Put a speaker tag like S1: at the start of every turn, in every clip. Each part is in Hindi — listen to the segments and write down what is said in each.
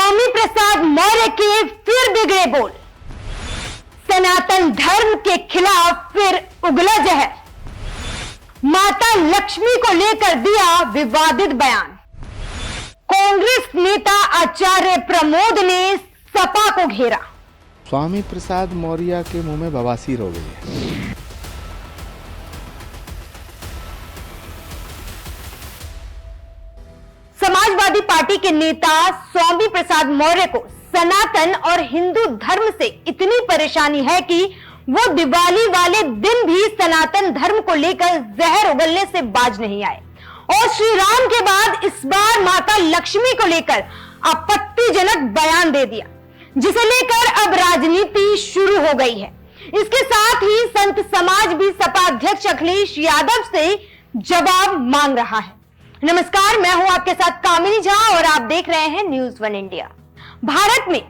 S1: स्वामी प्रसाद मौर्य के फिर बिगड़े बोल, सनातन धर्म के खिलाफ फिर उगला जहर, माता लक्ष्मी को लेकर दिया विवादित बयान, कांग्रेस नेता आचार्य प्रमोद ने सपा को घेरा।
S2: स्वामी प्रसाद मौर्य के मुंह में बवासीर हो गई है।
S1: समाजवादी पार्टी के नेता स्वामी प्रसाद मौर्य को सनातन और हिंदू धर्म से इतनी परेशानी है कि वो दिवाली वाले दिन भी सनातन धर्म को लेकर जहर उगलने से बाज नहीं आए और श्री राम के बाद इस बार माता लक्ष्मी को लेकर आपत्तिजनक बयान दे दिया, जिसे लेकर अब राजनीति शुरू हो गई है। इसके साथ ही संत समाज भी सपा अध्यक्ष अखिलेश यादव से जवाब मांग रहा है। नमस्कार, मैं हूं आपके साथ कामिनी झा और आप देख रहे हैं न्यूज़ वन इंडिया। भारत में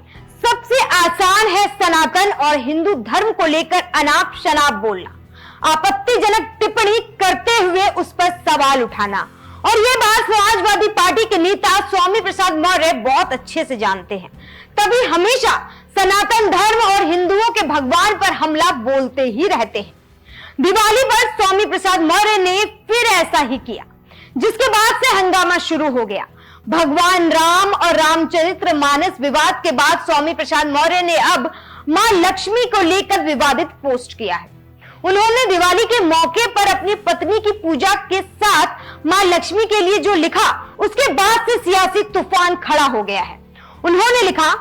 S1: सबसे आसान है सनातन और हिंदू धर्म को लेकर अनाप शनाप बोलना, आपत्तिजनक टिप्पणी करते हुए उस पर सवाल उठाना, और यह बात समाजवादी पार्टी के नेता स्वामी प्रसाद मौर्य बहुत अच्छे से जानते हैं। तभी हमेशा सनातन धर्म और हिंदुओं के भगवान पर हमला बोलते ही रहते हैं। दिवाली पर स्वामी प्रसाद मौर्य ने फिर ऐसा ही किया, जिसके बाद से हंगामा शुरू हो गया। भगवान राम और रामचरितमानस विवाद के बाद स्वामी प्रसाद मौर्य ने अब मां लक्ष्मी को लेकर विवादित पोस्ट किया है। उन्होंने दिवाली के मौके पर अपनी पत्नी की पूजा के साथ मां लक्ष्मी के लिए जो लिखा, उसके बाद से सियासी तूफान खड़ा हो गया है। उन्होंने लिखा,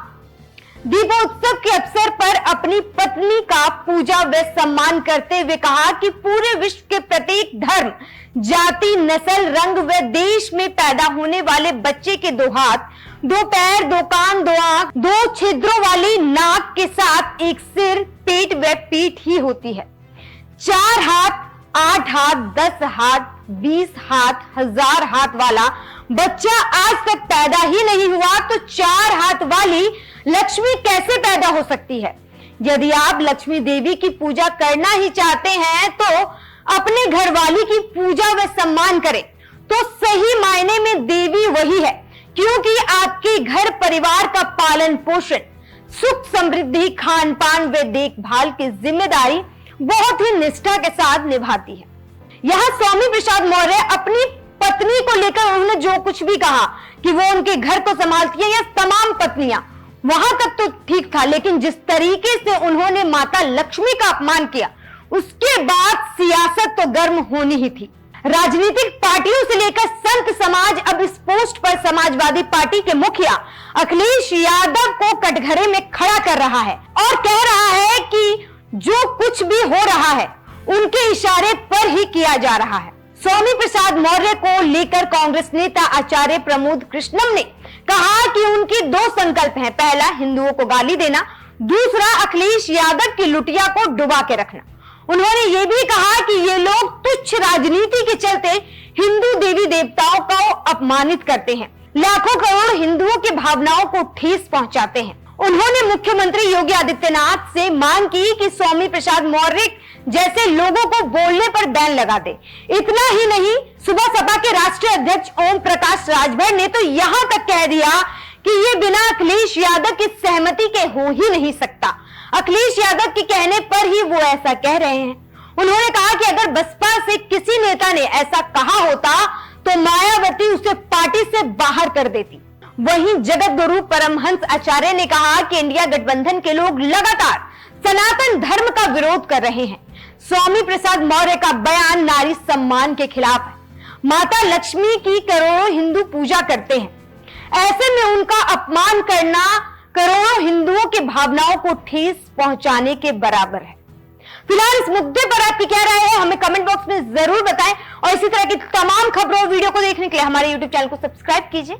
S1: दीपोत्सव के अवसर पर अपनी पत्नी का पूजा व सम्मान करते हुए कहा कि पूरे विश्व के प्रत्येक धर्म, जाति, नस्ल, रंग व देश में पैदा होने वाले बच्चे के 2 हाथ, 2 पैर, 2 कान, 2 आंख, 2 छिद्रों वाली नाक के साथ एक सिर, पेट व पीठ ही होती है। 4 हाथ, 8 हाथ, 10 हाथ, 20 हाथ, 1000 हाथ वाला बच्चा आज तक पैदा ही नहीं हुआ, तो 4 हाथ वाली लक्ष्मी कैसे पैदा हो सकती है? यदि आप लक्ष्मी देवी की पूजा करना ही चाहते हैं तो अपने घरवाली की पूजा व सम्मान करें, तो सही मायने में देवी वही है, क्योंकि आपके घर परिवार का पालन पोषण, सुख समृद्धि, खान पान व देखभाल की जिम्मेदारी बहुत ही निष्ठा के साथ निभाती है। यहां स्वामी प्रसाद मौर्य अपनी पत्नी को लेकर उन्होंने जो कुछ भी कहा कि वो उनके घर को संभालती है या तमाम पत्नियां, वहां तक तो ठीक था, लेकिन जिस तरीके से उन्होंने माता लक्ष्मी का अपमान किया, उसके बाद सियासत तो गर्म होनी ही थी। राजनीतिक पार्टियों से लेकर संत समाज अब इस पोस्ट पर समाजवादी पार्टी के मुखिया अखिलेश यादव को कटघरे में खड़ा कर रहा है और कह रहा है कि जो कुछ भी हो रहा है उनके इशारे पर ही किया जा रहा है। स्वामी प्रसाद मौर्य को लेकर कांग्रेस नेता आचार्य प्रमोद कृष्णम ने कहा कि उनके 2 संकल्प हैं, पहला हिंदुओं को गाली देना, दूसरा अखिलेश यादव की लुटिया को डुबा के रखना। उन्होंने ये भी कहा कि ये लोग तुच्छ राजनीति के चलते हिंदू देवी देवताओं को अपमानित करते हैं, लाखों करोड़ हिंदुओं की भावनाओं को ठेस पहुंचाते हैं। उन्होंने मुख्यमंत्री योगी आदित्यनाथ से मांग की कि स्वामी प्रसाद मौर्य जैसे लोगों को बोलने पर बैन लगा दे। इतना ही नहीं, सुबह सपा के राष्ट्रीय अध्यक्ष ओम प्रकाश राजभर ने तो यहां तक कह दिया कि ये बिना अखिलेश यादव की सहमति के हो ही नहीं सकता। अखिलेश यादव के कहने पर ही वो ऐसा कह रहे हैं। उन्होंने कहा कि अगर बसपा से किसी नेता ने ऐसा कहा होता तो मायावती उसे पार्टी से बाहर कर देती। वहीं जगत गुरु परमहंस आचार्य ने कहा कि इंडिया गठबंधन के लोग लगातार सनातन धर्म का विरोध कर रहे हैं। स्वामी प्रसाद मौर्य का बयान नारी सम्मान के खिलाफ है। माता लक्ष्मी की करोड़ों हिंदू पूजा करते हैं, ऐसे में उनका अपमान करना करोड़ों हिंदुओं की भावनाओं को ठेस पहुंचाने के बराबर है। फिलहाल इस मुद्दे पर आपकी क्या राय है, हमें कमेंट बॉक्स में जरूर बताएं और इसी तरह की तमाम खबरों और वीडियो को देखने के लिए हमारे YouTube चैनल को सब्सक्राइब कीजिए।